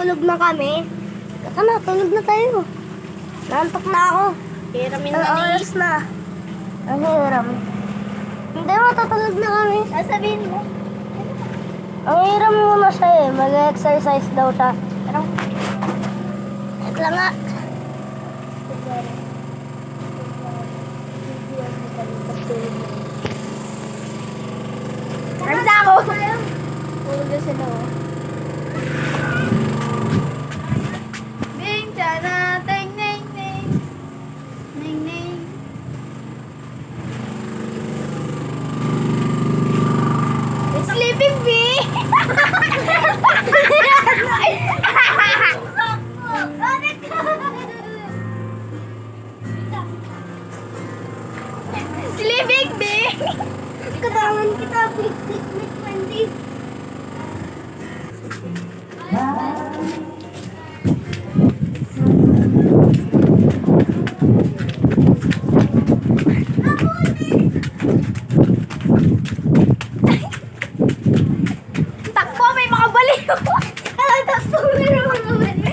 matutulog na kami. Saka na, tulog na tayo. Nantok na ako. Hiramin Ang na ni. oras na. Ang hiram. Hindi, matutulog na kami. Sasabihin mo. Ang hiram muna siya eh. Mag-exercise daw siya. Pero, ito lang nga. Ramsa ako! Tulog na sila oh. Bing, tana, ting, ning, ning. Ning, ning. Sleeping bee! Sleeping bee! Katangan kita, plik-plik-plik, Wendy. Takbo, may makabalik! Takbo, may makabalik!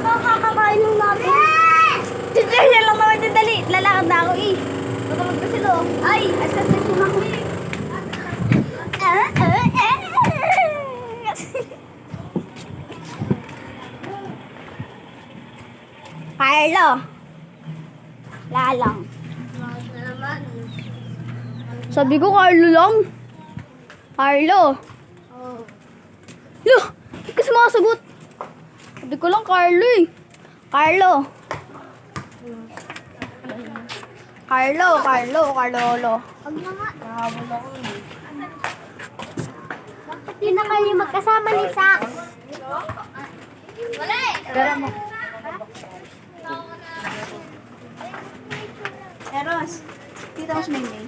Kakakain ng namin. Yan lang naman yung dali. Lalakad na ako eh. Matawag na sila oh. Ay, asas na sumaki. Carlo. Lalang. Sabi ko Carlo lang. Carlo. Lo, hindi ka sumasagot. Sabi ko lang Carlo eh. Carlo. Carlolo. Pag mga, Nahabol ako eh. bakit di na kayo magkasama ni Sax? Wala eh. Gara mo. Eros, tita mo si Mingming.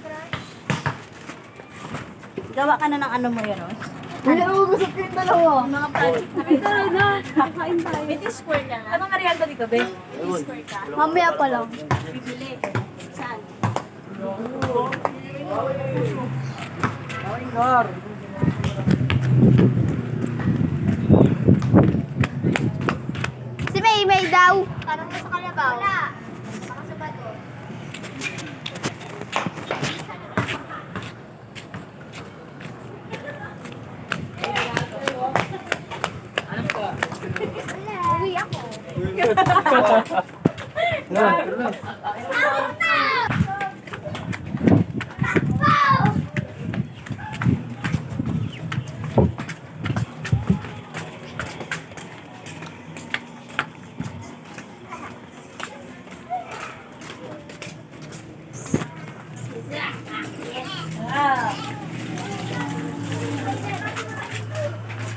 Gawa ka na ng ano mo, Eros. Hindi ako gusto ko yung dalawa. Mga project na rin. Tara na, kakain tayo. May square ka nga. Anong kariyal ba dito, be? May square ka. Mamaya pa lang. Bibili. Saan? Si May daw. Parang sa kalabaw. Wala. Baka sa bato. Uwi ako.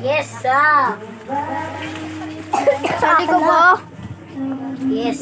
Yes, sir. Sabi ko po. Yes.